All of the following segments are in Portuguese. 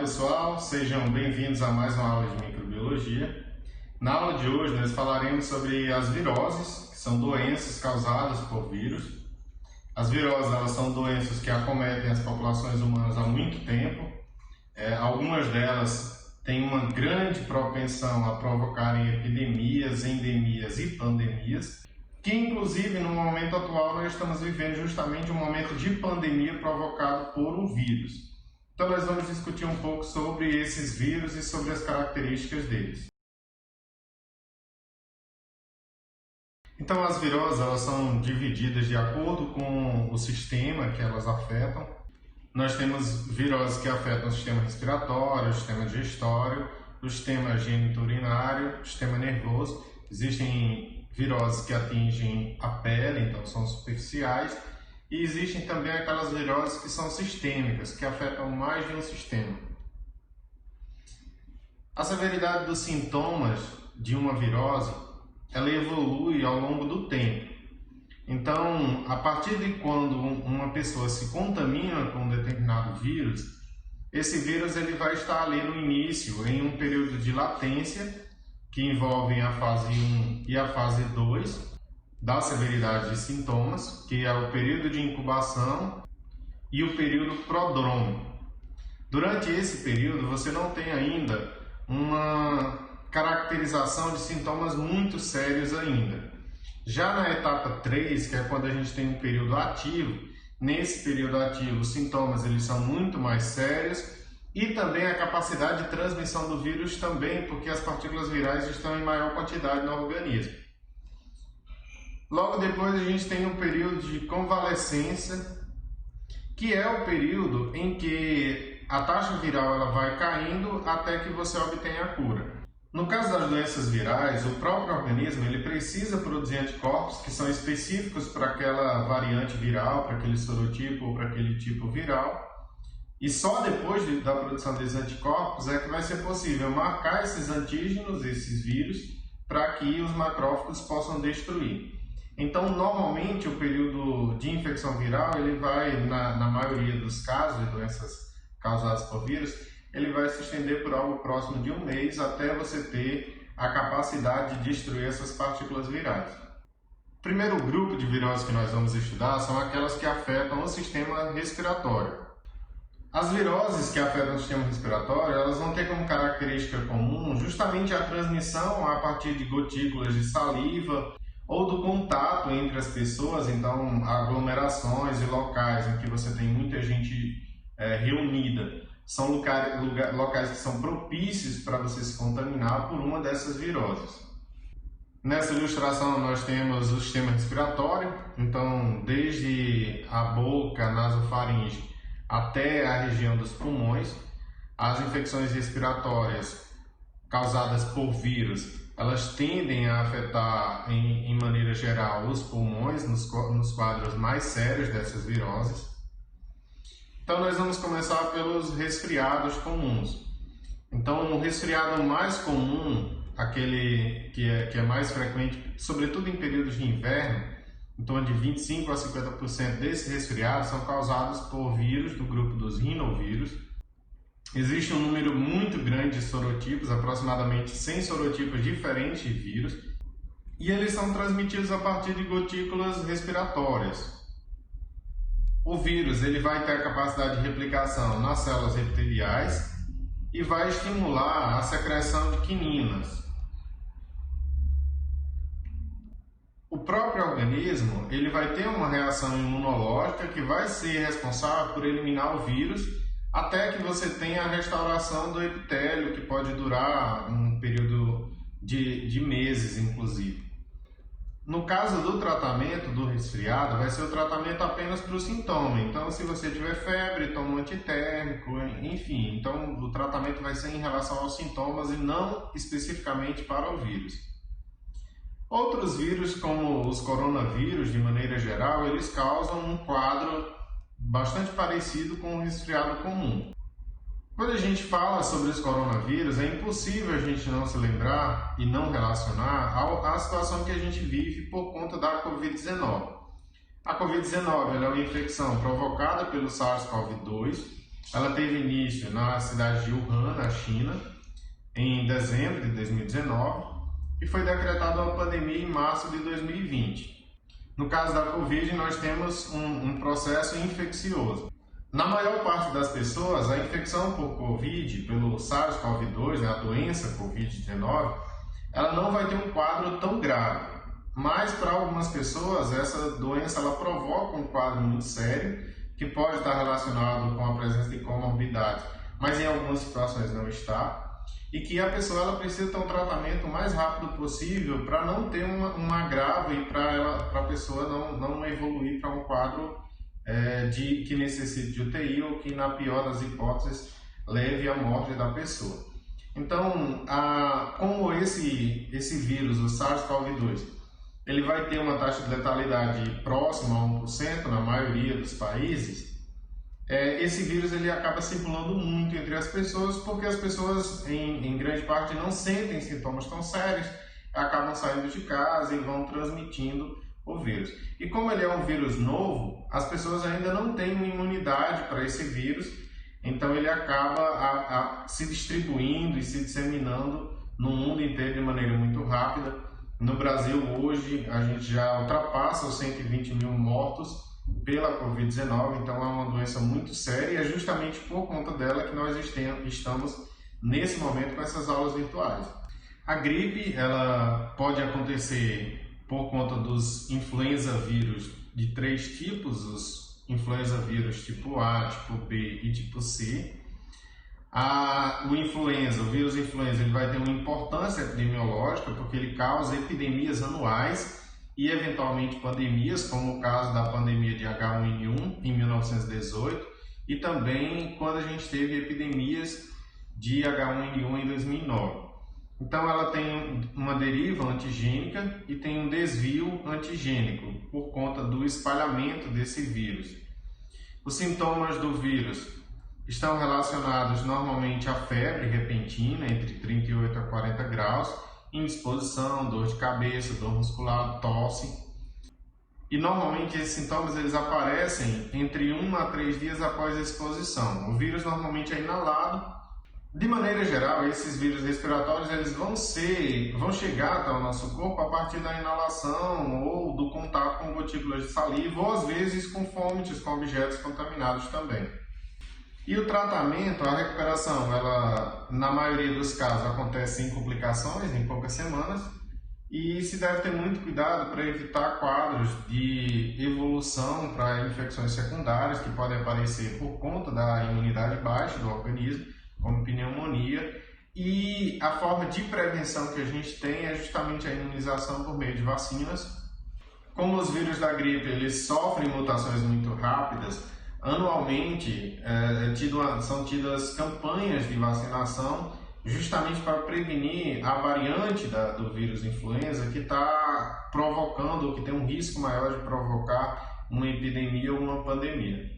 pessoal, sejam bem-vindos a mais uma aula de microbiologia. Na aula de hoje nós falaremos sobre as viroses, que são doenças causadas por vírus. As viroses elas são doenças que acometem as populações humanas há muito tempo. Algumas delas têm uma grande propensão a provocarem epidemias, endemias e pandemias, que inclusive no momento atual nós estamos vivendo justamente um momento de pandemia provocado por um vírus. Então nós vamos discutir um pouco sobre esses vírus e sobre as características deles. Então as viroses elas são divididas de acordo com o sistema que elas afetam. Nós temos viroses que afetam o sistema respiratório, o sistema digestório, o sistema geniturinário, o sistema nervoso. Existem viroses que atingem a pele, então são superficiais. E existem também aquelas viroses que são sistêmicas, que afetam mais de um sistema. A severidade dos sintomas de uma virose, ela evolui ao longo do tempo. Então, a partir de quando uma pessoa se contamina com um determinado vírus, esse vírus ele vai estar ali no início, em um período de latência, que envolve a fase 1 e a fase 2, da severidade de sintomas, que é o período de incubação e o período prodrômico. Durante esse período, você não tem ainda uma caracterização de sintomas muito sérios ainda. Já na etapa 3, que é quando a gente tem um período ativo, nesse período ativo os sintomas eles são muito mais sérios e também a capacidade de transmissão do vírus também, porque as partículas virais estão em maior quantidade no organismo. Logo depois a gente tem um período de convalescência, que é o período em que a taxa viral ela vai caindo até que você obtenha a cura. No caso das doenças virais, o próprio organismo ele precisa produzir anticorpos que são específicos para aquela variante viral, para aquele sorotipo ou para aquele tipo viral. E só depois da produção desses anticorpos é que vai ser possível marcar esses antígenos, esses vírus, para que os macrófagos possam destruir. Então, normalmente, o período de infecção viral, ele vai, na maioria dos casos de doenças causadas por vírus, ele vai se estender por algo próximo de um mês até você ter a capacidade de destruir essas partículas virais. O primeiro grupo de viroses que nós vamos estudar são aquelas que afetam o sistema respiratório. As viroses que afetam o sistema respiratório, elas vão ter como característica comum justamente a transmissão a partir de gotículas de saliva, ou do contato entre as pessoas, então aglomerações e locais em que você tem muita gente reunida, são locais que são propícios para você se contaminar por uma dessas viroses. Nessa ilustração nós temos o sistema respiratório, então desde a boca, nasofaringe, até a região dos pulmões. As infecções respiratórias causadas por vírus elas tendem a afetar, em maneira geral, os pulmões, nos quadros mais sérios dessas viroses. Então, nós vamos começar pelos resfriados comuns. Então, o resfriado mais comum, aquele que é mais frequente, sobretudo em períodos de inverno, em torno de 25% a 50% desses resfriados são causados por vírus do grupo dos rinovírus. Existe um número muito grande de sorotipos, aproximadamente 100 sorotipos diferentes de vírus, e eles são transmitidos a partir de gotículas respiratórias. O vírus ele vai ter a capacidade de replicação nas células epiteliais e vai estimular a secreção de quininas. O próprio organismo ele vai ter uma reação imunológica que vai ser responsável por eliminar o vírus até que você tenha a restauração do epitélio, que pode durar um período de meses, inclusive. No caso do tratamento do resfriado, vai ser o tratamento apenas para o sintoma. Então, se você tiver febre, toma um antitérmico, enfim. Então, o tratamento vai ser em relação aos sintomas e não especificamente para o vírus. Outros vírus, como os coronavírus, de maneira geral, eles causam um quadro bastante parecido com o resfriado comum. Quando a gente fala sobre os coronavírus, é impossível a gente não se lembrar e não relacionar à situação que a gente vive por conta da Covid-19. A Covid-19 é uma infecção provocada pelo SARS-CoV-2 Ela teve início na cidade de Wuhan, na China, em dezembro de 2019 e foi decretada uma pandemia em março de 2020. No caso da Covid, nós temos um processo infeccioso. Na maior parte das pessoas, a infecção por Covid, pelo SARS-CoV-2, né, a doença Covid-19, ela não vai ter um quadro tão grave. Mas para algumas pessoas, essa doença ela provoca um quadro muito sério, que pode estar relacionado com a presença de comorbidades, mas em algumas situações não está. E que a pessoa ela precisa ter um tratamento o mais rápido possível para não ter um agravo e para a pessoa não evoluir para um quadro que necessite de UTI ou que, na pior das hipóteses, leve à morte da pessoa. Então, como esse vírus, o SARS-CoV-2, ele vai ter uma taxa de letalidade próxima a 1% na maioria dos países, esse vírus ele acaba circulando muito entre as pessoas, porque as pessoas, em grande parte, não sentem sintomas tão sérios, acabam saindo de casa e vão transmitindo o vírus. E como ele é um vírus novo, as pessoas ainda não têm uma imunidade para esse vírus, então ele acaba se distribuindo e se disseminando no mundo inteiro de maneira muito rápida. No Brasil, hoje, a gente já ultrapassa os 120 mil mortos pela Covid-19, então é uma doença muito séria e é justamente por conta dela que nós estamos nesse momento com essas aulas virtuais. A gripe ela pode acontecer por conta dos influenza vírus de 3 tipos, os influenza vírus tipo A, tipo B e tipo C. O vírus influenza, ele vai ter uma importância epidemiológica porque ele causa epidemias anuais e eventualmente pandemias, como o caso da pandemia de H1N1 em 1918 e também quando a gente teve epidemias de H1N1 em 2009. Então ela tem uma deriva antigênica e tem um desvio antigênico por conta do espalhamento desse vírus. Os sintomas do vírus estão relacionados normalmente à febre repentina entre 38 a 40 graus, indisposição, dor de cabeça, dor muscular, tosse. E normalmente esses sintomas eles aparecem entre 1 a 3 dias após a exposição. O vírus normalmente é inalado. De maneira geral, esses vírus respiratórios eles vão chegar até o nosso corpo a partir da inalação ou do contato com gotículas de saliva ou às vezes com fômites com objetos contaminados também. E o tratamento, a recuperação, ela na maioria dos casos acontece sem complicações, em poucas semanas, e se deve ter muito cuidado para evitar quadros de evolução para infecções secundárias que podem aparecer por conta da imunidade baixa do organismo, como pneumonia, e a forma de prevenção que a gente tem é justamente a imunização por meio de vacinas. Como os vírus da gripe eles sofrem mutações muito rápidas, anualmente são tidas campanhas de vacinação justamente para prevenir a variante do vírus influenza que está provocando ou que tem um risco maior de provocar uma epidemia ou uma pandemia.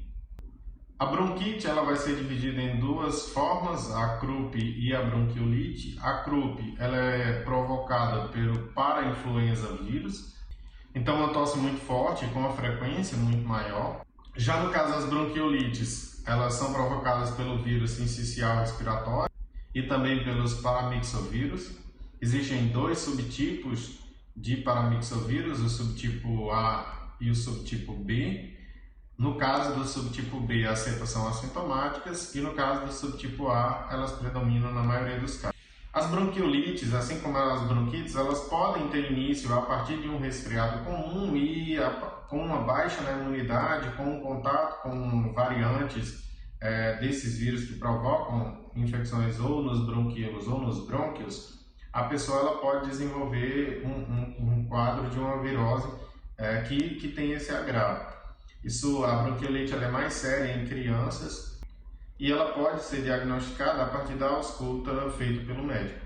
A bronquite ela vai ser dividida em 2 formas, a croup e a bronquiolite. A croup ela é provocada pelo parainfluenza vírus, então uma tosse muito forte com uma frequência muito maior. Já no caso das bronquiolites, elas são provocadas pelo vírus sincicial respiratório e também pelos paramyxovírus. Existem 2 subtipos de paramyxovírus, o subtipo A e o subtipo B. No caso do subtipo B, as cepas são assintomáticas e no caso do subtipo A, elas predominam na maioria dos casos. As bronquiolites, assim como as bronquites, elas podem ter início a partir de um resfriado comum e com uma baixa na imunidade, com um contato com variantes desses vírus que provocam infecções ou nos bronquíolos ou nos brônquios, a pessoa ela pode desenvolver um quadro de uma virose que tem esse agravo. A bronquiolite ela é mais séria em crianças e ela pode ser diagnosticada a partir da ausculta feita pelo médico.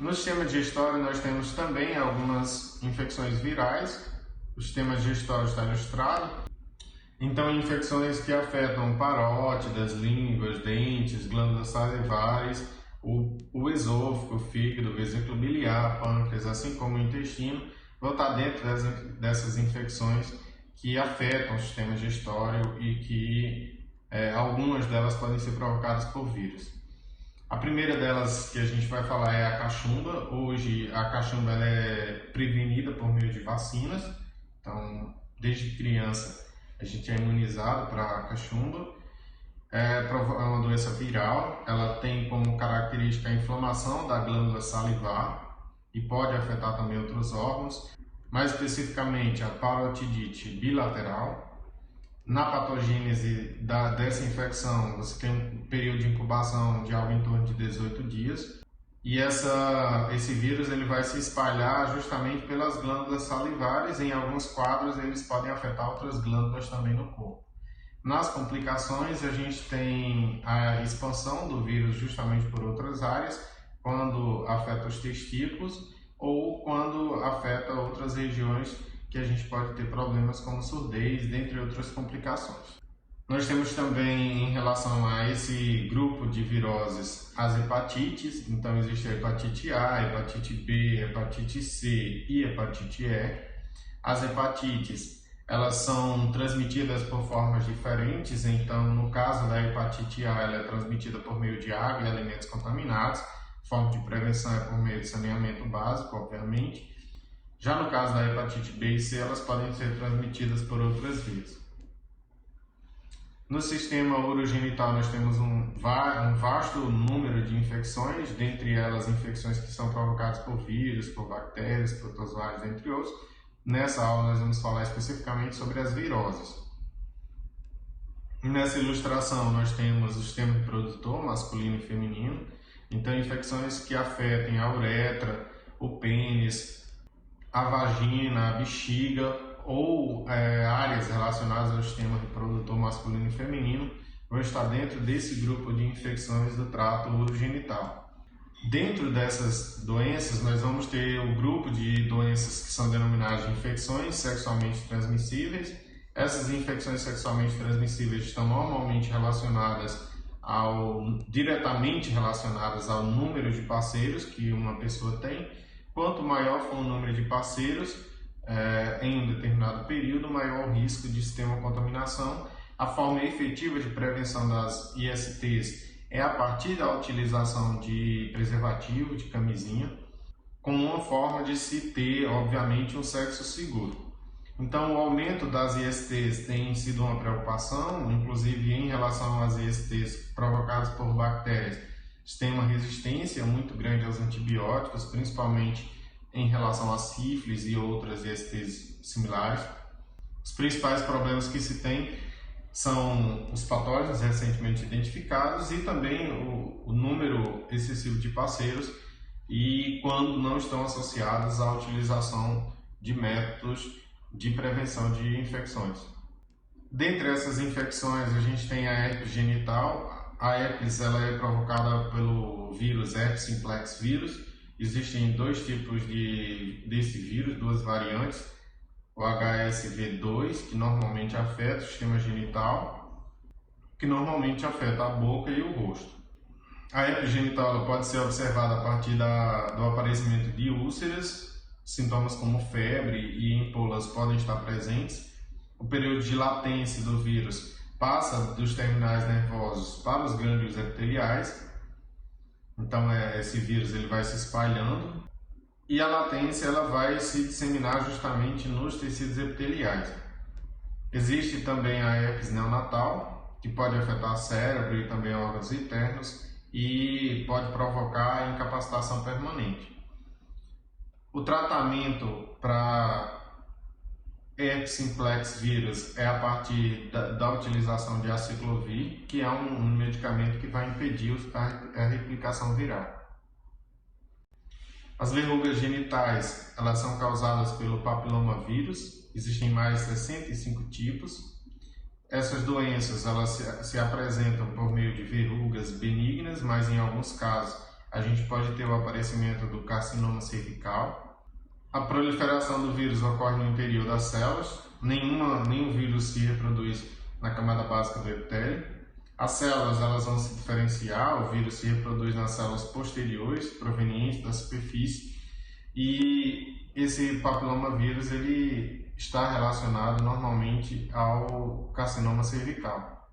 No sistema digestório nós temos também algumas infecções virais. O sistema digestório está ilustrado. Então, infecções que afetam parótidas, línguas, dentes, glândulas salivares, o esôfago, o fígado, o vesículo biliar, pâncreas, assim como o intestino, vão estar dentro dessas infecções que afetam o sistema digestório e que Algumas delas podem ser provocadas por vírus. A primeira delas que a gente vai falar é a cachumba. Hoje a cachumba ela é prevenida por meio de vacinas. Então, desde criança a gente é imunizado para a cachumba. É uma doença viral. Ela tem como característica a inflamação da glândula salivar e pode afetar também outros órgãos. Mais especificamente a parotidite bilateral. Na patogênese dessa infecção, você tem um período de incubação de algo em torno de 18 dias e esse vírus ele vai se espalhar justamente pelas glândulas salivares. Em alguns quadros, eles podem afetar outras glândulas também no corpo. Nas complicações, a gente tem a expansão do vírus justamente por outras áreas, quando afeta os testículos ou quando afeta outras regiões que a gente pode ter problemas como surdez, dentre outras complicações. Nós temos também, em relação a esse grupo de viroses, as hepatites. Então existe a hepatite A, hepatite B, hepatite C e hepatite E. As hepatites, elas são transmitidas por formas diferentes. Então, no caso da hepatite A, ela é transmitida por meio de água e alimentos contaminados. A forma de prevenção é por meio de saneamento básico, obviamente. Já no caso da hepatite B e C, elas podem ser transmitidas por outras vias. No sistema urogenital, nós temos um vasto número de infecções, dentre elas infecções que são provocadas por vírus, por bactérias, protozoários, entre outros. Nessa aula, nós vamos falar especificamente sobre as viroses. Nessa ilustração, nós temos o sistema reprodutor masculino e feminino. Então, infecções que afetem a uretra, o pênis, a vagina, a bexiga ou áreas relacionadas ao sistema reprodutor masculino e feminino vão estar dentro desse grupo de infecções do trato urogenital. Dentro dessas doenças, nós vamos ter o grupo de doenças que são denominadas de infecções sexualmente transmissíveis. Essas infecções sexualmente transmissíveis estão normalmente diretamente relacionadas ao número de parceiros que uma pessoa tem. Quanto maior for o número de parceiros em um determinado período, maior o risco de se ter uma contaminação. A forma efetiva de prevenção das ISTs é a partir da utilização de preservativo, de camisinha, como uma forma de se ter, obviamente, um sexo seguro. Então, o aumento das ISTs tem sido uma preocupação, inclusive em relação às ISTs provocadas por bactérias. Tem uma resistência muito grande aos antibióticos, principalmente em relação a sífilis e outras ISTs similares. Os principais problemas que se tem são os patógenos recentemente identificados e também o número excessivo de parceiros e quando não estão associados à utilização de métodos de prevenção de infecções. Dentre essas infecções, a gente tem a herpes genital. A herpes ela é provocada pelo vírus herpes simplex vírus. Existem dois tipos desse vírus, duas variantes. O HSV2, que normalmente afeta o sistema genital, que normalmente afeta a boca e o rosto. A herpes genital ela pode ser observada a partir do aparecimento de úlceras. Sintomas como febre e empolas podem estar presentes. O período de latência do vírus passa dos terminais nervosos para os gânglios epiteliais. Então, esse vírus ele vai se espalhando e a latência ela vai se disseminar justamente nos tecidos epiteliais. Existe também a herpes neonatal, que pode afetar cérebro e também órgãos internos e pode provocar incapacitação permanente. O tratamento para herpes simplex vírus é a partir da utilização de aciclovir, que é um medicamento que vai impedir a replicação viral. As verrugas genitais elas são causadas pelo papilomavírus, existem mais de 65 tipos. Essas doenças elas se apresentam por meio de verrugas benignas, mas em alguns casos a gente pode ter o aparecimento do carcinoma cervical. A proliferação do vírus ocorre no interior das células, nenhum vírus se reproduz na camada básica do epitélio. As células elas vão se diferenciar, o vírus se reproduz nas células posteriores, provenientes da superfície, e esse papilomavírus ele está relacionado normalmente ao carcinoma cervical.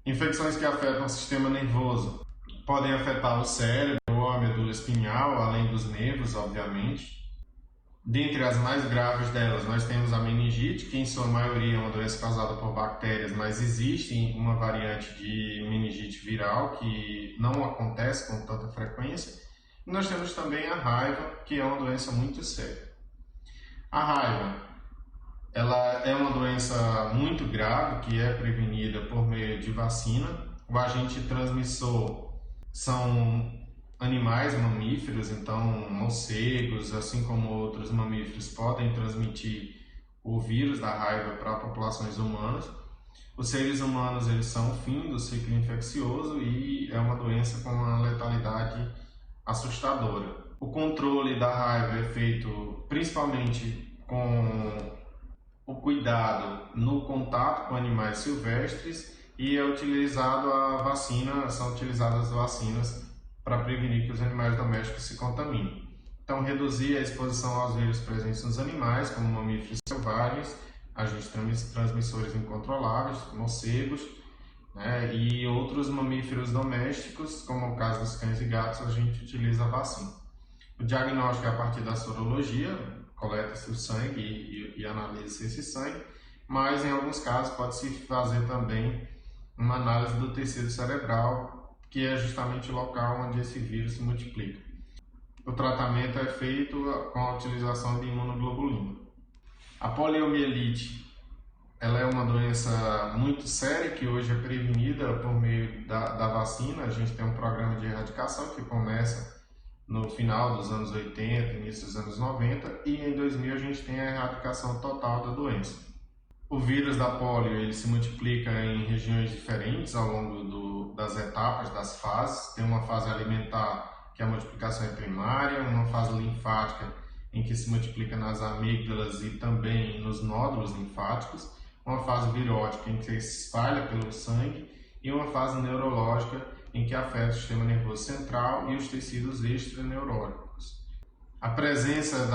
Infecções que afetam o sistema nervoso podem afetar o cérebro ou a medula espinhal, além dos nervos, obviamente. Dentre as mais graves delas, nós temos a meningite, que em sua maioria é uma doença causada por bactérias, mas existe uma variante de meningite viral que não acontece com tanta frequência. E nós temos também a raiva, que é uma doença muito séria. A raiva, ela é uma doença muito grave que é prevenida por meio de vacina. O agente transmissor são animais mamíferos, então morcegos, assim como outros mamíferos, podem transmitir o vírus da raiva para populações humanas. Os seres humanos, eles são o fim do ciclo infeccioso e é uma doença com uma letalidade assustadora. O controle da raiva é feito principalmente com o cuidado no contato com animais silvestres e é utilizado a vacina, são utilizadas vacinas para prevenir que os animais domésticos se contaminem. Então, reduzir a exposição aos vírus presentes nos animais, como mamíferos selvagens, agentes transmissores incontroláveis, morcegos, né, e outros mamíferos domésticos, como o caso dos cães e gatos, a gente utiliza a vacina. O diagnóstico é a partir da sorologia, coleta-se o sangue e analisa-se esse sangue, mas em alguns casos pode-se fazer também uma análise do tecido cerebral, que é justamente o local onde esse vírus se multiplica. O tratamento é feito com a utilização de imunoglobulina. A poliomielite, ela é uma doença muito séria que hoje é prevenida por meio da vacina. A gente tem um programa de erradicação que começa no final dos anos 80, início dos anos 90, e em 2000 a gente tem a erradicação total da doença. O vírus da polio ele se multiplica em regiões diferentes ao longo das etapas, das fases. Tem uma fase alimentar, que a multiplicação é primária, uma fase linfática, em que se multiplica nas amígdalas e também nos nódulos linfáticos, uma fase virótica, em que se espalha pelo sangue, e uma fase neurológica, em que afeta o sistema nervoso central e os tecidos extraneurônicos. A presença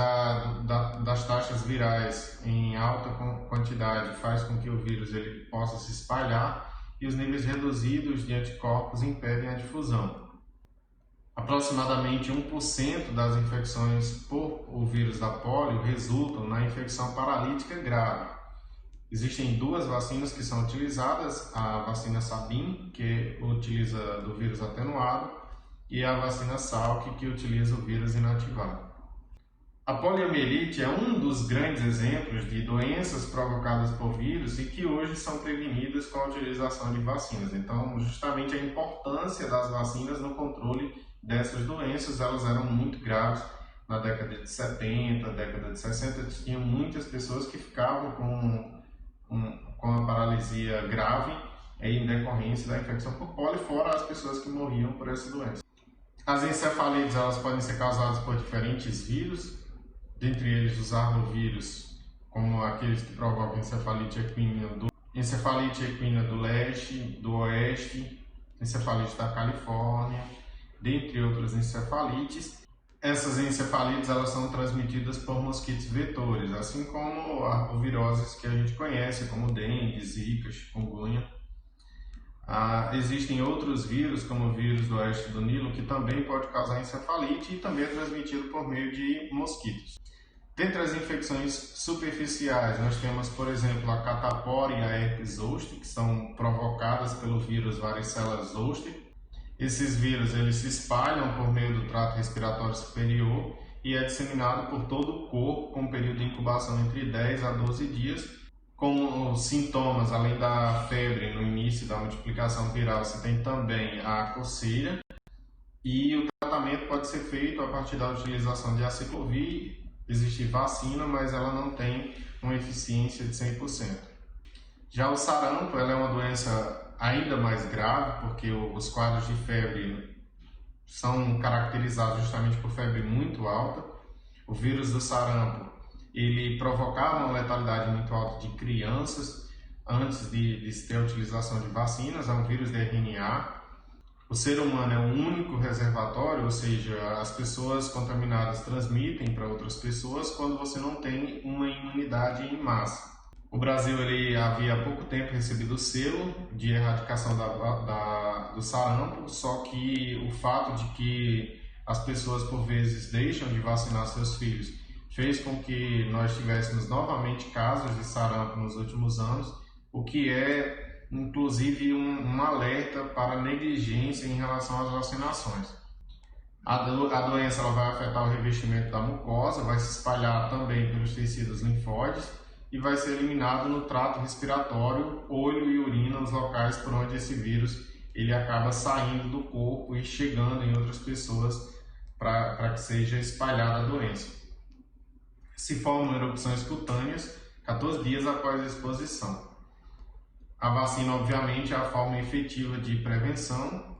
das taxas virais em alta quantidade faz com que o vírus ele possa se espalhar e os níveis reduzidos de anticorpos impedem a difusão. Aproximadamente 1% das infecções por o vírus da polio resultam na infecção paralítica grave. Existem duas vacinas que são utilizadas, a vacina Sabin, que utiliza do vírus atenuado, e a vacina Salk, que utiliza o vírus inativado. A poliomielite é um dos grandes exemplos de doenças provocadas por vírus e que hoje são prevenidas com a utilização de vacinas. Então, justamente a importância das vacinas no controle dessas doenças, elas eram muito graves na década de 70, década de 60, tinha muitas pessoas que ficavam com a paralisia grave em decorrência da infecção por polio, fora as pessoas que morriam por essa doença. As encefalites elas podem ser causadas por diferentes vírus, dentre eles os arnovírus, como aqueles que provocam encefalite equina do leste, do oeste, encefalite da Califórnia, dentre outras encefalites. Essas encefalites elas são transmitidas por mosquitos vetores, assim como arboviroses que a gente conhece, como dengue, zika, chikungunya. Existem outros vírus, como o vírus do oeste do Nilo, que também pode causar encefalite e também é transmitido por meio de mosquitos. Dentre as infecções superficiais, nós temos, por exemplo, a catapora e a herpes zoster, que são provocadas pelo vírus varicela zoster. Esses vírus eles se espalham por meio do trato respiratório superior e é disseminado por todo o corpo com um período de incubação entre 10 a 12 dias. Como sintomas, além da febre no início da multiplicação viral, você tem também a coceira e o tratamento pode ser feito a partir da utilização de aciclovir. Existe vacina, mas ela não tem uma eficiência de 100%. Já o sarampo ela é uma doença ainda mais grave, porque os quadros de febre são caracterizados justamente por febre muito alta. O vírus do sarampo ele provocava uma letalidade muito alta de crianças antes de se ter a utilização de vacinas. É um vírus de RNA. O ser humano é o único reservatório, ou seja, as pessoas contaminadas transmitem para outras pessoas quando você não tem uma imunidade em massa. O Brasil ele havia há pouco tempo recebido o selo de erradicação do sarampo, só que o fato de que as pessoas por vezes deixam de vacinar seus filhos fez com que nós tivéssemos novamente casos de sarampo nos últimos anos, o que é inclusive um alerta para negligência em relação às vacinações. A doença ela vai afetar o revestimento da mucosa, vai se espalhar também pelos tecidos linfóides e vai ser eliminado no trato respiratório, olho e urina, os locais por onde esse vírus ele acaba saindo do corpo e chegando em outras pessoas para que seja espalhada a doença. Se formam erupções cutâneas 14 dias após a exposição. A vacina, obviamente, é a forma efetiva de prevenção.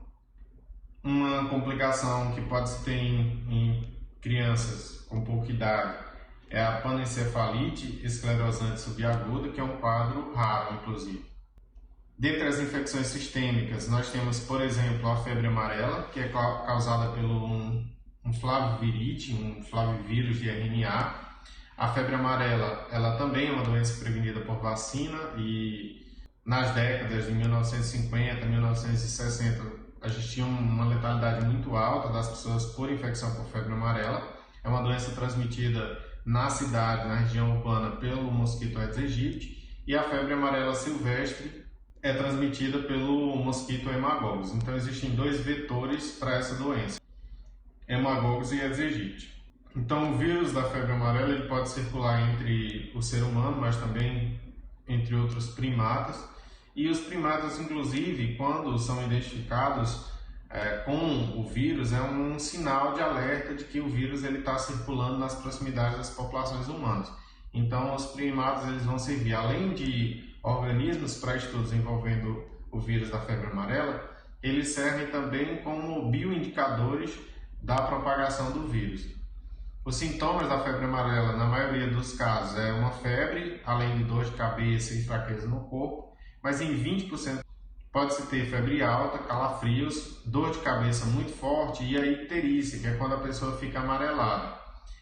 Uma complicação que pode se ter em crianças com pouca idade é a panencefalite esclerosante subaguda, que é um quadro raro, inclusive. Dentre as infecções sistêmicas, nós temos, por exemplo, a febre amarela, que é causada pelo um flavivirite, um flavivírus de RNA. A febre amarela, ela também é uma doença prevenida por vacina e nas décadas de 1950 a 1960 a gente tinha uma letalidade muito alta das pessoas por infecção por febre amarela. É uma doença transmitida na cidade, na região urbana, pelo mosquito Aedes aegypti, e a febre amarela silvestre é transmitida pelo mosquito Haemococcus. Então existem dois vetores para essa doença, Haemococcus e Aedes aegypti. Então o vírus da febre amarela ele pode circular entre o ser humano, mas também entre outros primatas. E os primatas, inclusive, quando são identificados com o vírus, é um sinal de alerta de que o vírus está circulando nas proximidades das populações humanas. Então, os primatas eles vão servir, além de organismos para estudos envolvendo o vírus da febre amarela, eles servem também como bioindicadores da propagação do vírus. Os sintomas da febre amarela, na maioria dos casos, é uma febre, além de dor de cabeça e fraqueza no corpo, mas em 20% pode-se ter febre alta, calafrios, dor de cabeça muito forte e a icterícia, que é quando a pessoa fica amarelada.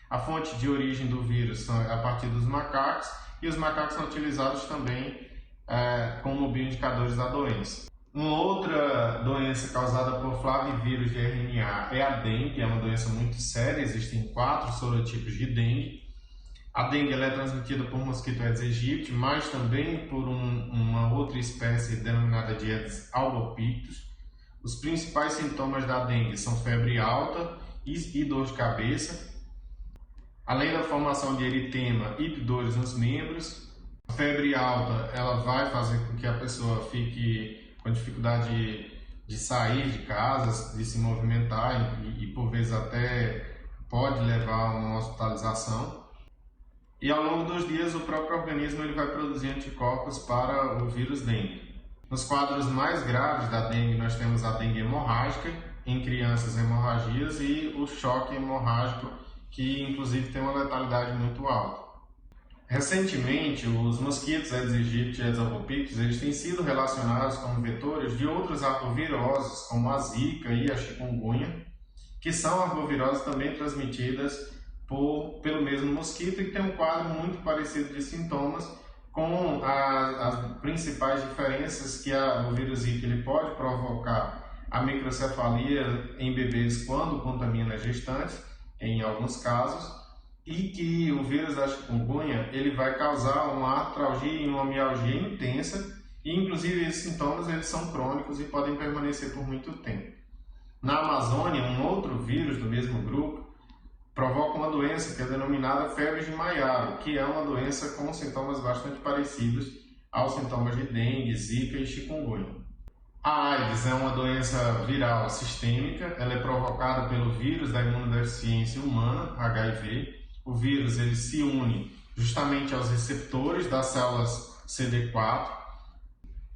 A fonte de origem do vírus é a partir dos macacos, e os macacos são utilizados também como bioindicadores da doença. Uma outra doença causada por flavivírus de RNA é a dengue, é uma doença muito séria, existem 4 sorotipos de dengue. A dengue ela é transmitida por mosquito Aedes aegypti, mas também por uma outra espécie denominada de Aedes albopictus. Os principais sintomas da dengue são febre alta e dor de cabeça, além da formação de eritema e dores nos membros. A febre alta ela vai fazer com que a pessoa fique com dificuldade de sair de casa, de se movimentar e por vezes até pode levar a uma hospitalização. E ao longo dos dias o próprio organismo ele vai produzir anticorpos para o vírus dengue. Nos quadros mais graves da dengue nós temos a dengue hemorrágica, em crianças hemorragias, e o choque hemorrágico, que inclusive tem uma letalidade muito alta. Recentemente, os mosquitos Aedes aegypti e Aedes albopictus eles têm sido relacionados como vetores de outras arboviroses, como a zika e a chikungunya, que são arboviroses também transmitidas pelo mesmo mosquito e que tem um quadro muito parecido de sintomas, com as principais diferenças que o vírus Zika ele pode provocar a microcefalia em bebês quando contamina gestantes, em alguns casos, e que o vírus da chikungunya ele vai causar uma artralgia e uma mialgia intensa, e inclusive esses sintomas eles são crônicos e podem permanecer por muito tempo. Na Amazônia, um outro vírus do mesmo grupo provoca uma doença que é denominada febre de Maiaro, que é uma doença com sintomas bastante parecidos aos sintomas de dengue, zika e chikungunya. A AIDS é uma doença viral sistêmica, ela é provocada pelo vírus da imunodeficiência humana, HIV. O vírus ele se une justamente aos receptores das células CD4.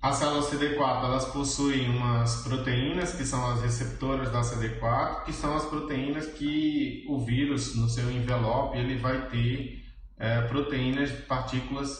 As células CD4 elas possuem umas proteínas que são as receptoras da CD4, que são as proteínas que o vírus no seu envelope ele vai ter proteínas de partículas,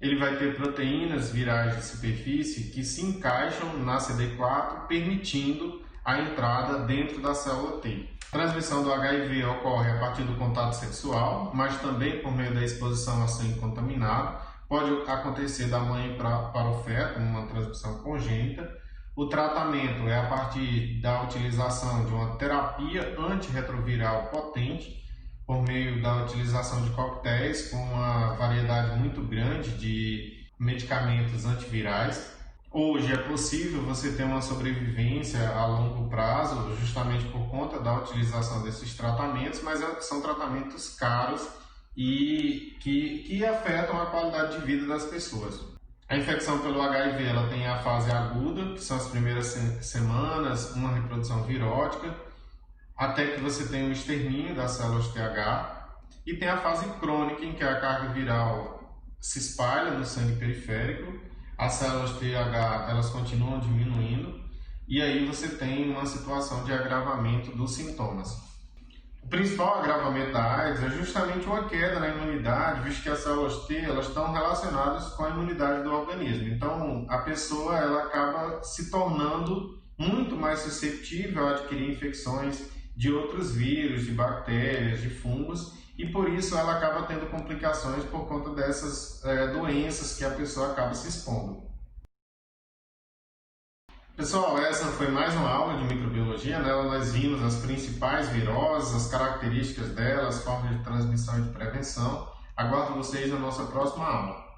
ele vai ter proteínas virais de superfície que se encaixam na CD4, permitindo a entrada dentro da célula T. A transmissão do HIV ocorre a partir do contato sexual, mas também por meio da exposição a sangue contaminado, pode acontecer da mãe para o feto, uma transmissão congênita. O tratamento é a partir da utilização de uma terapia antirretroviral potente, por meio da utilização de coquetéis com uma variedade muito grande de medicamentos antivirais. Hoje é possível você ter uma sobrevivência a longo prazo, justamente por conta da utilização desses tratamentos, mas são tratamentos caros e que afetam a qualidade de vida das pessoas. A infecção pelo HIV ela tem a fase aguda, que são as primeiras semanas, uma reprodução virótica, até que você tem o extermínio das células TH, e tem a fase crônica, em que a carga viral se espalha no sangue periférico, as células TH elas continuam diminuindo, e aí você tem uma situação de agravamento dos sintomas. O principal agravamento da AIDS é justamente uma queda na imunidade, visto que as células T elas estão relacionadas com a imunidade do organismo. Então, a pessoa ela acaba se tornando muito mais suscetível a adquirir infecções de outros vírus, de bactérias, de fungos, e por isso ela acaba tendo complicações por conta dessas doenças que a pessoa acaba se expondo. Pessoal, essa foi mais uma aula de microbiologia. Nela nós vimos as principais viroses, as características delas, formas de transmissão e de prevenção. Aguardo vocês na nossa próxima aula.